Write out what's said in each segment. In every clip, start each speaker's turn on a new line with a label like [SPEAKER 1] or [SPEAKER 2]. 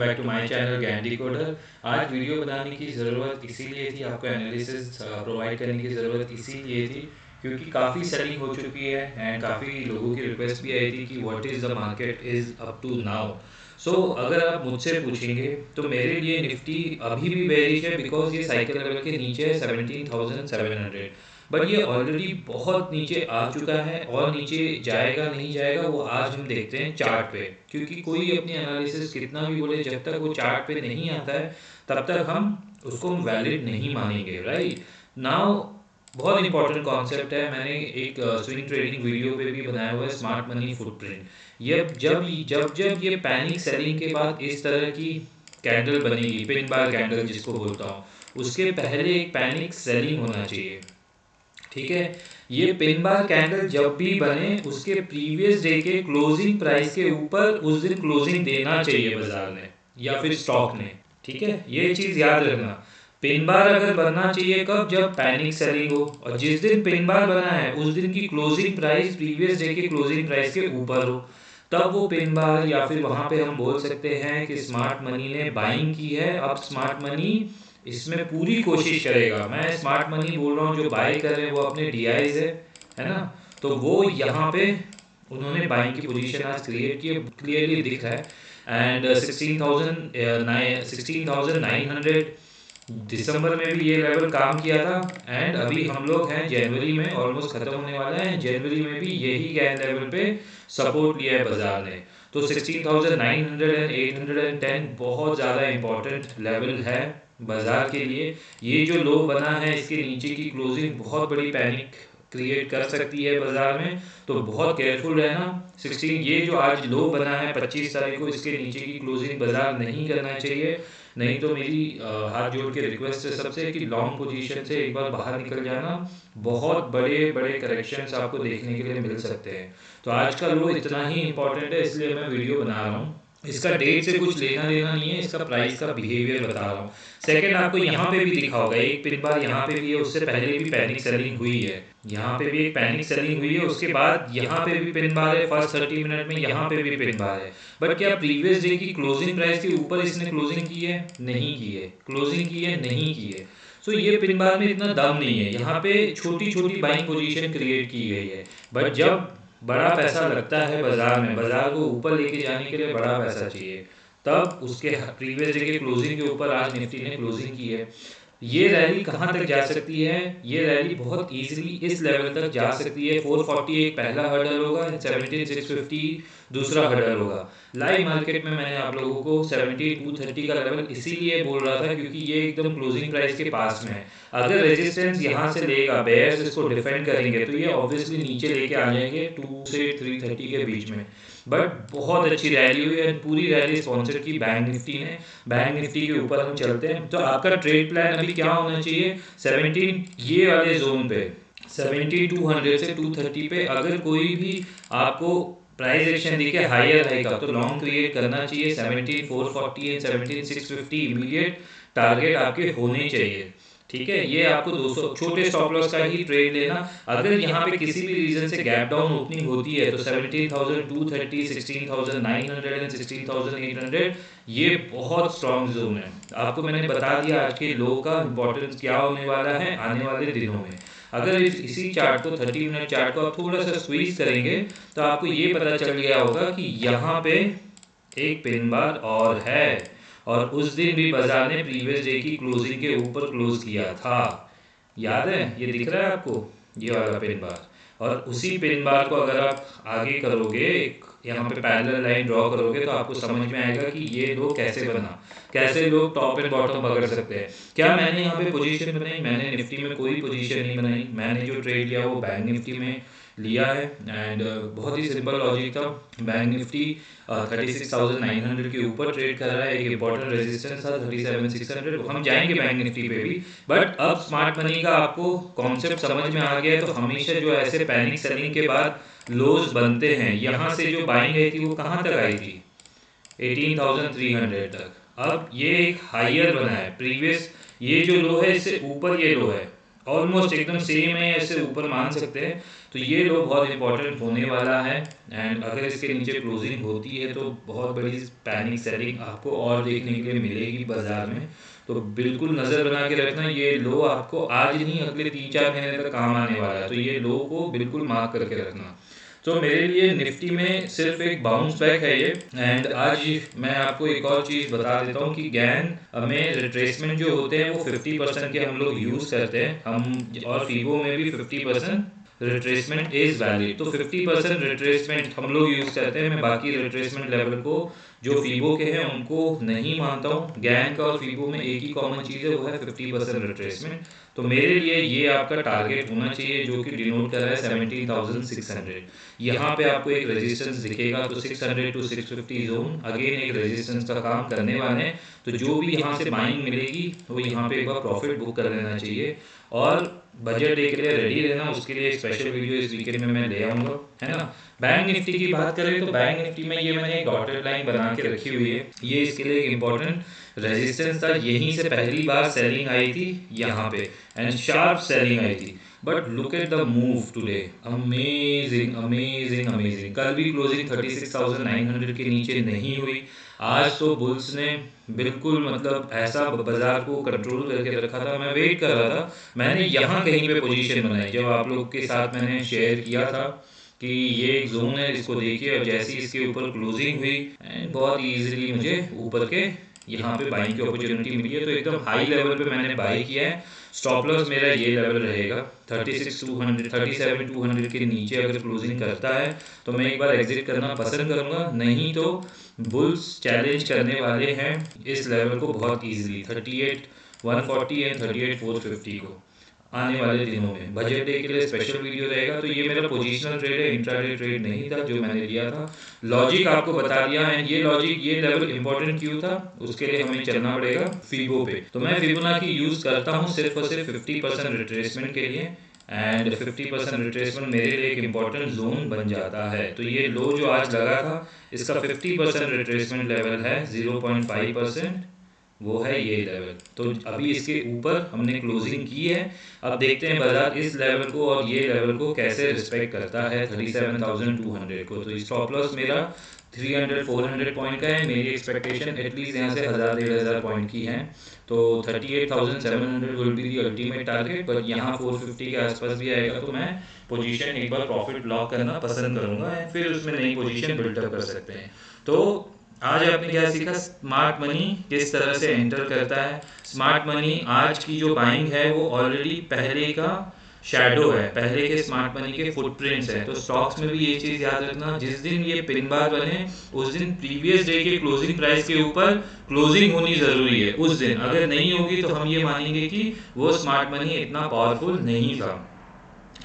[SPEAKER 1] Back to my channel ज्ञान decoder. आज video बनाने की ज़रूरत इसीलिए थी, आपको एनालिसिस प्रोवाइड करने की ज़रूरत इसीलिए थी क्योंकि काफ़ी सेलिंग हो चुकी है एंड काफ़ी लोगों की रिक्वेस्ट भी आई थी कि what is the market is up to now. So अगर आप मुझसे पूछेंगे तो मेरे लिए निफ्टी अभी भी बेरिश है बिकॉज ये साइकिल लेवल के नीचे है 17,700, बट ये ऑलरेडी बहुत नीचे आ चुका है और नीचे जाएगा नहीं जाएगा वो आज हम देखते हैं चार्ट पे। क्योंकि कोई अपनी एनालिसिस कितना भी बोले, जब तक वो चार्ट पे नहीं आता है तब तक हम उसको वैलिड नहीं मानेंगे, राइट। नाउ बहुत इंपॉर्टेंट कॉन्सेप्ट है, मैंने एक स्विंग ट्रेडिंग वीडियो पे भी बनाया हुआ है, स्मार्ट मनी फुटप्रिंट। ये जब ये पैनिक सेलिंग के बाद इस तरह की कैंडल बनेगी, पिन बार कैंडल जिसको बोलता हूँ, उसके पहले एक पैनिक सेलिंग होना चाहिए, ठीक है। ये पिन बार कैंडल जब भी बने उसके प्रीवियस डे के क्लोजिंग प्राइस के ऊपर उस दिन क्लोजिंग देना चाहिए बाजार ने या फिर स्टॉक ने, ठीक है। ये चीज याद रखना। पिन बार अगर बनना चाहिए कब, जब पैनिक सेलिंग हो, और जिस दिन पिन बार बना है उस दिन की क्लोजिंग प्राइस प्रीवियस डे के क्लोजिंग प्राइस के ऊपर हो, तब वो पिन बार या फिर वहां पे हम बोल सकते हैं कि स्मार्ट मनी ने बाइंग की है। अब स्मार्ट मनी इसमें पूरी कोशिश करेगा, मैं स्मार्ट मनी बोल रहा हूँ, जो बाय कर रहे हैं वो अपने डीआईज है ना, तो वो यहाँ पे उन्होंने बाइंग की पोजीशन आज क्रिएट की, क्लियरली दिख रहा है। एंड 16,900 दिसंबर में भी ये लेवल काम किया था एंड अभी हम लोग हैं जनवरी में, ऑलमोस्ट खत्म होने वाला है, जनवरी में भी यही गैन लेवल पे सपोर्ट लिया है बाजार ने। तो 16,900 एंड 810 बहुत ज़्यादा इंपॉर्टेंट लेवल है बाजार के लिए। ये जो लो बना है इसके नीचे की क्लोजिंग बहुत बड़ी पैनिक क्रिएट कर सकती है बाजार में, तो बहुत केयरफुल रहना। 16 ये जो आज लो बना है 25 तारीख को, इसके नीचे की क्लोजिंग बाजार नहीं करना चाहिए, नहीं तो मेरी हाथ जोड़ के रिक्वेस्ट है सबसे कि लॉन्ग पोजीशन से एक बार बाहर निकल जाना। बहुत बड़े बड़े करेक्शंस आपको देखने के लिए मिल सकते हैं। तो आज का लो इतना ही इंपॉर्टेंट है, इसलिए मैं वीडियो बना रहा हूँ। इसका डेट से कुछ लेना देना नहीं है, इसका प्राइस का बिहेवियर बता रहा हूँ। सेकंड, आपको यहाँ पे भी दिखा होगा एक पिन बार यहाँ पे भी है, उससे पहले भी पैनिक सेलिंग हुई है, यहाँ पे भी एक पैनिक सेलिंग हुई है, उसके बाद यहाँ पे भी पिन बार है, फर्स्ट 30 मिनट में यहाँ पे भी पिन बार है। बट क्या प्रीवियस डे की क्लोजिंग प्राइस के ऊपर इसने क्लोजिंग की है? नहीं की है। क्लोजिंग की है? नहीं की है। सो ये पिन बार में इतना दम नहीं है, यहाँ पे छोटी छोटी बाइंग पोजीशन क्रिएट की गई है। बट जब बड़ा पैसा लगता है बाजार में, बाजार को ऊपर लेके जाने के लिए बड़ा पैसा चाहिए, तब उसके प्रीवियस डे के क्लोजिंग के ऊपर आज निफ्टी ने क्लोजिंग की है। ये रैली कहाँ तक जा सकती है? ये रैली बहुत इजीली इस लेवल तक जा सकती है। 440 एक पहला हर्डल होगा, 17,650 दूसरा हर्डल होगा। लाइव मार्केट में मैंने आप लोगों को 7230 का लेवल इसीलिए बोल रहा था क्योंकि ये एकदम क्लोजिंग प्राइस के पास में है। अगर रेजिस्टेंस यहाँ से लेगा, बेयर्स इसको डिफेंड करेंगे, तो ये ऑब्वियसली नीचे लेके आ जाएंगे 2 से 330 के बीच में। बट बहुत अच्छी रैली हुई है, पूरी रैली स्पॉन्सर की बैंक निफ्टी ने। बैंक निफ्टी के ऊपर हम चलते हैं, तो आपका ट्रेड प्लान अभी क्या होना चाहिए? 17 ये वाले जोन पे 7200 से 230 पे अगर कोई भी आपको प्राइस एक्शन दिखे हायर हाई का, तो लॉन्ग क्रिएट करना चाहिए। 17440 एंड 17650 इमीडिएट टारगेट आपके होने चाहिए, ठीक है। ये आपको 200 छोटे स्टॉप लॉस का ही ट्रेड लेना। अगर यहाँ पे किसी भी रीजन से गैप डाउन ओपनिंग होती है तो 17,230, 16,900 एंड 16,800 ये बहुत स्ट्रॉन्ग जोन है। आपको मैंने बता दिया आज के लो का इंपॉर्टेंस क्या होने वाला है आने वाले दिनों में। अगर इसी चार्ट को 30 मिनट चार्ट को आप थोड़ा सा स्क्वीज करेंगे तो आपको ये पता चल गया होगा कि यहाँ पे एक पिन बार और है, और उस दिन भी बाजार ने प्रीवियस डे की क्लोजिंग के ऊपर क्लोज किया था। याद है? ये दिख रहा है आपको, ये वाला पिन बार। और उसी पिन बार को अगर आप आगे करोगे, यहाँ पे पैरेलल लाइन ड्रॉ करोगे, तो आपको समझ में आएगा कि ये लो कैसे बना, कैसे लोग टॉप एंड बॉटम पकड़ सकते हैं। क्या मैंने यहाँ पे पोजीशन बनाई? मैंने निफ्टी में कोई पोजीशन नहीं बनाई, मैंने जो ट्रेड लिया वो बैंक निफ्टी में लिया है। एंड बहुत ही सिंपल लॉजिक था। बैंक निफ्टी 36,900 के ऊपर ट्रेड कर रहा है, एक इंपॉर्टेंट रेजिस्टेंस था 37,600, हम जाएंगे बैंक निफ्टी पे भी। बट अब स्मार्ट मनी का आपको कॉन्सेप्ट समझ में आ गया है, तो हमेशा जो ऐसे पैनिक सेलिंग के बाद लोज बनते हैं, यहाँ से जो बाइंग आई थी वो कहाँ तक आई थी? 18,300 तक। अब ये एक हायर बना है, प्रीवियस ये जो लो है इससे ऊपर ये लो है, ऑलमोस्ट एकदम सेम है, ऐसे ऊपर मान सकते हैं। तो ये लो बहुत इंपॉर्टेंट होने वाला है, एंड अगर इसके नीचे क्लोजिंग होती है तो बहुत बड़ी पैनिक सेलिंग आपको और देखने के लिए मिलेगी बाजार में। तो बिल्कुल नज़र बना के रखना, ये लो आपको आज नहीं अगले 3-4 महीने तक काम आने वाला है, तो ये लो को बिल्कुल मार्क करके रखना। तो मेरे लिए निफ्टी में सिर्फ एक बाउंस बैक है ये। एंड आज मैं आपको एक और चीज़ बता देता हूँ कि गैन में रिट्रेसमेंट जो होते हैं वो 50% के हम लोग यूज़ करते हैं, हम और फीबो में भी 50% रिट्रेसमेंट इज वैलिड। तो 50% रिट्रेसमेंट हम लोग यूज़ करते हैं, मैं बाकी रिट्रेसमेंट लेवल को जो फीबो के हैं उनको नहीं मानता हूँ। गैन का और फीबो में एक ही कॉमन चीज़ है, वो है 50% रिट्रेसमेंट। तो मेरे लिए ये आपका टारगेट होना चाहिए, जो कि डिनोट कर रहा है 17,600। यहाँ पे आपको एक रेजिस्टेंस दिखेगा, तो 600 टू 650 जोन अगेन एक रेजिस्टेंस का काम करने वाले हैं। तो जो भी यहाँ से बाइंग मिलेगी वो यहाँ पे एक बार प्रॉफिट बुक कर लेना चाहिए, और बजट डे के लिए रेडी रहना। उसके लिए एक स्पेशल वीडियो इस वीकेंड में मैं ले आऊँगा, है ना। बैंक निफ्टी की बात करें तो बैंक निफ्टी में ये मैंने एक डॉटेड लाइन बना के रखी हुई है, ये इसके लिए एक इंपॉर्टेंट रेजिस्टेंस था। यहीं से पहली बार सेलिंग आई थी यहाँ पे, एंड शार्प सेलिंग आई थी। But look at the move today, amazing amazing amazing. कल भी क्लोजिंग 36,900 के नीचे नहीं हुई। आज तो बुल्स ने बिल्कुल मतलब ऐसा बाजार को कंट्रोल करके रखा था। मैं वेट कर रहा था, मैंने यहाँ कहीं पे पोजीशन बनाई जब आप लोग के साथ मैंने शेयर किया था कि ये एक जोन है, इसको देखिए। और जैसी इसके ऊपर क्लोजिंग हुई एंड बहुत इजीली मुझे ऊपर के यहाँ पे बाइंग की अपॉर्चुनिटी मिली है, तो एकदम हाई लेवल पे मैंने बाई किया है। स्टॉप लॉस मेरा ये लेवल रहेगा 36,200 37,200 के नीचे अगर क्लोजिंग करता है तो मैं एक बार एग्जिट करना पसंद करूंगा, नहीं तो बुल्स चैलेंज करने वाले हैं इस लेवल को बहुत इजीली 38,140 एंड 38,450 को आने वाले दिनों में। बजट डे के लिए स्पेशल वीडियो रहेगा। तो ये मेरा पोजीशनल ट्रेड है, इंट्राडे ट्रेड नहीं था जो मैंने लिया था। लॉजिक आपको बता दिया है, ये लॉजिक ये लेवल इंपॉर्टेंट क्यों था, उसके लिए हमें चलना पड़ेगा फीबो पे। तो मैं फिबोनाची यूज करता हूँ सिर्फ और सिर्फ 50% रिट्रेसमेंट के लिए, एंड 50% रिट्रेसमेंट मेरे लिए एक इंपॉर्टेंट जोन बन जाता है। तो ये लो जो आज लगा था इसका 50% रिट्रेसमेंट लेवल है 0.5%, वो है ये लेवल। तो अभी इसके ऊपर हमने क्लोजिंग की है, अब देखते हैं बाजार इस लेवल को और ये लेवल को कैसे रिस्पेक्ट करता है 37,200 को। तो स्टॉप लॉस मेरा 300-400 पॉइंट का है, मेरी एक्सपेक्टेशन एटलीस्ट यहाँ से 1,000-1,500 पॉइंट की है। तो 38,700 will be the ultimate target, पर यहाँ 450 के आसपास भी आएगा तो मैं पोजीशन एक बार प्रॉफिट लॉक करना पसंद करूंगा, फिर उसमें नई पोजीशन बिल्डअप कर सकते हैं। तो आज आपने क्या सीखा, स्मार्ट मनी किस तरह से एंटर करता है। स्मार्ट मनी आज की जो बाइंग है वो ऑलरेडी पहले का शैडो है, पहले के स्मार्ट मनी के फुटप्रिंट्स है। तो स्टॉक्स में भी ये चीज याद रखना, जिस दिन ये पिन बार बने उस दिन प्रीवियस डे के क्लोजिंग प्राइस के ऊपर क्लोजिंग होनी जरूरी है। उस दिन अगर नहीं होगी तो हम ये मानेंगे कि वो स्मार्ट मनी इतना पावरफुल नहीं था।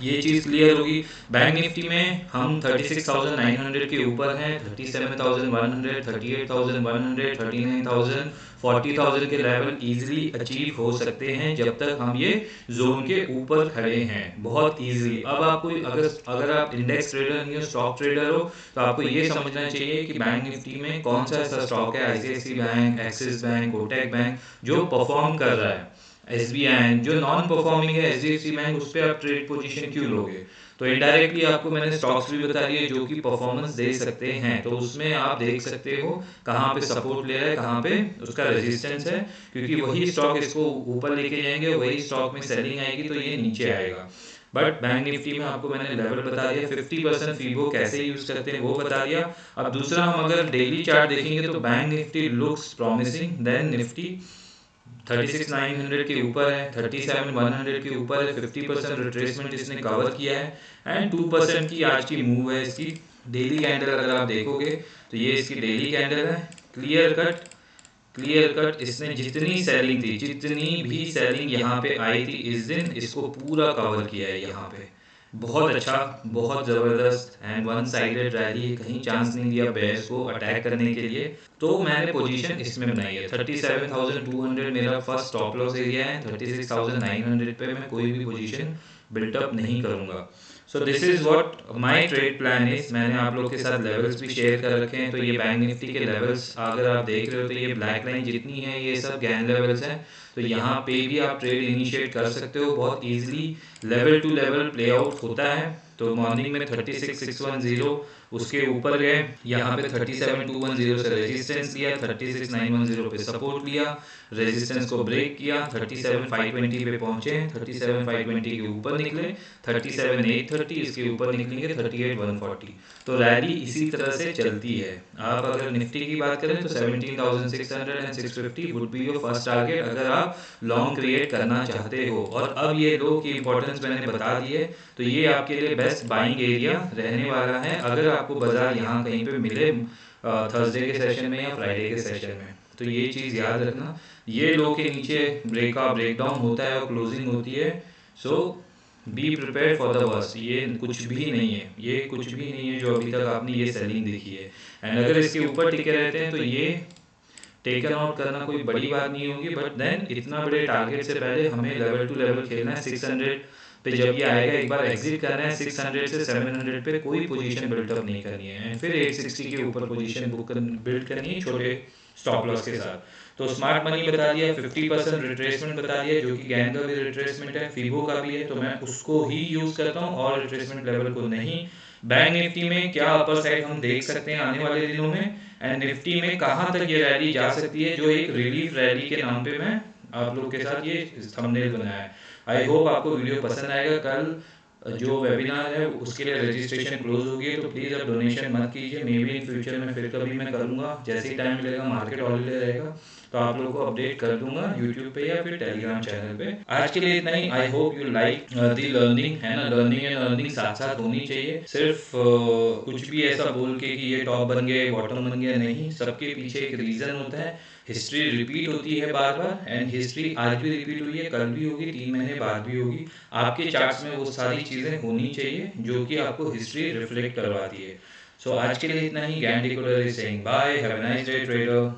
[SPEAKER 1] ये चीज़ क्लियर होगी। बैंक निफ्टी में हम 36,900 के ऊपर हैं, 37,100, 38,100, 39,000, 40,000 के लेवल इजीली अचीव हो सकते हैं जब तक हम ये जोन के ऊपर खड़े हैं, बहुत इजीली। अब आपको अगर आप इंडेक्स ट्रेडर नहीं हो, स्टॉक ट्रेडर हो, तो आपको ये समझना चाहिए कि बैंक निफ्टी में कौन सा ऐसा स्टॉक है, ICICI bank, axis bank, Kotak bank, जो परफॉर्म कर रहा है। SBI जो नॉन परफॉर्मिंग है, HDFC बैंक, उस पर आप ट्रेड पोजीशन क्यों लोगे। तो इनडायरेक्टली आपको मैंने स्टॉक्स भी बता दिए जो कि परफॉर्मेंस दे सकते हैं। तो उसमें आप देख सकते हो कहाँ पे सपोर्ट ले रहा है, कहाँ पे उसका रेजिस्टेंस है, क्योंकि वही स्टॉक इसको ऊपर लेके जाएंगे, वही स्टॉक में सेलिंग आएगी तो ये नीचे आएगा। बट बैंक निफ्टी में आपको मैंने लेवल बता दिया, 50% फीबो कैसे यूज करते हैं वो बता दिया। अब दूसरा, हम अगर डेली चार्ट देखेंगे तो bank Nifty looks promising, then Nifty 36,900 के ऊपर है, 37,100 के ऊपर है, 50% रिट्रेसमेंट इसने कवर किया है, एंड 2% की आज की मूव है इसकी। डेली कैंडल अगर आप देखोगे तो ये इसकी डेली कैंडल है, क्लियर कट इसने जितनी सेलिंग थी, जितनी भी सेलिंग यहाँ पे आई थी इस दिन, इसको पूरा कवर किया है यहाँ पे। बहुत अच्छा, बहुत ज़बरदस्त एंड वन साइडेड रैली, कहीं चांस नहीं दिया बेयर्स को अटैक करने के लिए। तो मैंने पोजीशन इसमें बनाई है 37,200 मेरा फर्स्ट स्टॉप लॉस एरिया है, 36,900 पे मैं कोई भी पोजीशन बिल्टअप नहीं करूँगा। So this is what my trade plan is. मैंने आप लोग के साथ लेवल्स भी शेयर कर रखे हैं। तो ये बैंक निफ्टी के लेवल्स अगर आप देख रहे हो तो ये ब्लैक लाइन जितनी है ये सब गैन लेवल्स हैं। तो यहाँ पे भी आप ट्रेड इनिशिएट कर सकते हो बहुत easily. Level to level play out होता है। तो मॉर्निंग में 36,610 उसके ऊपर गए, यहाँ पे 37,210 से रेजिस्टेंस लिया, 36,910 पे सपोर्ट लिया, रेजिस्टेंस को ब्रेक किया, 37,520 पे पहुंचे, 37,520 के ऊपर निकले, 37,830 इसके ऊपर निकलेंगे 38,140। तो रैली इसी तरह से चलती है। आप अगर निफ्टी की बात करें तो 17,600 and 650 would be your first target अगर आप लॉन्ग क्रिएट करना चाहते हो। और अब ये लो की इंपॉर्टेंस मैंने बता दी है। तो ये आपके लिए बेस्ट बाइंग एरिया रहने वाला है अगर आपको बाजार यहाँ कहीं पे मिले थर्सडे के सेशन में या फ्राइडे के सेशन में। तो ये चीज़ याद रखना, ये लो के नीचे ब्रेकडाउन होता है और क्लोजिंग होती है। So be prepare for the worst. ये कुछ भी नहीं है, ये कुछ भी नहीं है जो अभी तक आपने ये सेलिंग देखी है। एंड अगर इसके ऊपर टिके रहते हैं तो ये टेकन आउट करना कोई बड़ी बात नहीं होगी। बट देन इतना बड़े टारगेट से पहले हमें लेवल टू लेवल खेलना है। 600 पे जब ये आएगा एक बार एग्जिट करना है। 600 से 700 पे कोई पोजीशन बिल्डअप नहीं करनी है। फिर 860 के ऊपर पोजीशन बिल्ड करनी है छोटे स्टॉप लॉस के साथ। तो स्मार्ट मनी बता दिया, 50% रिट्रेसमेंट बता दिया जो कि गैन का भी रिट्रेसमेंट है, फीबो का भी है। तो मैं उसको ही यूज करता हूँ और रिट्रेसमेंट लेवल को नहीं। बैंक निफ्टी में क्या अपर साइड हम देख सकते हैं आने वाले दिनों में, एंड निफ्टी में कहाँ तक ये रैली जा सकती है, जो एक रिलीफ रैली के नाम पे मैं आप लोग के साथ ये थंबनेल बनाया है। आई होप आपको वीडियो पसंद आएगा। कल जो वेबिनार है उसके लिए रजिस्ट्रेशन क्लोज हो गई है। तो प्लीज़ अब डोनेशन मत कीजिए। मे बी इन फ्यूचर में फिर कभी मैं करूँगा, जैसे ही टाइम मिलेगा, मार्केट हॉलीडे रहेगा तो आप लोगों को अपडेट कर दूंगा यूट्यूब पे या फिर टेलीग्राम चैनल पे। आज के लिए इतना ही। I hope you like the learning, है ना। लर्निंग एंड अर्निंग साथ साथ होनी चाहिए। सिर्फ कुछ भी ऐसा बोल के कि ये टॉप बन गए बॉटम बन गया, नहीं। सबके पीछे एक रीज़न होता है। हिस्ट्री रिपीट होती है बार बार, एंड हिस्ट्री आज भी रिपीट हुई है, कल भी होगी, 3 महीने बाद भी होगी। आपके चार्ट्स में वो सारी चीज़ें होनी चाहिए जो कि आपको हिस्ट्री रिफ्लेक्ट करवाती है। सो आज के लिए इतना ही। Gyan decoder is saying bye, have a nice day trader.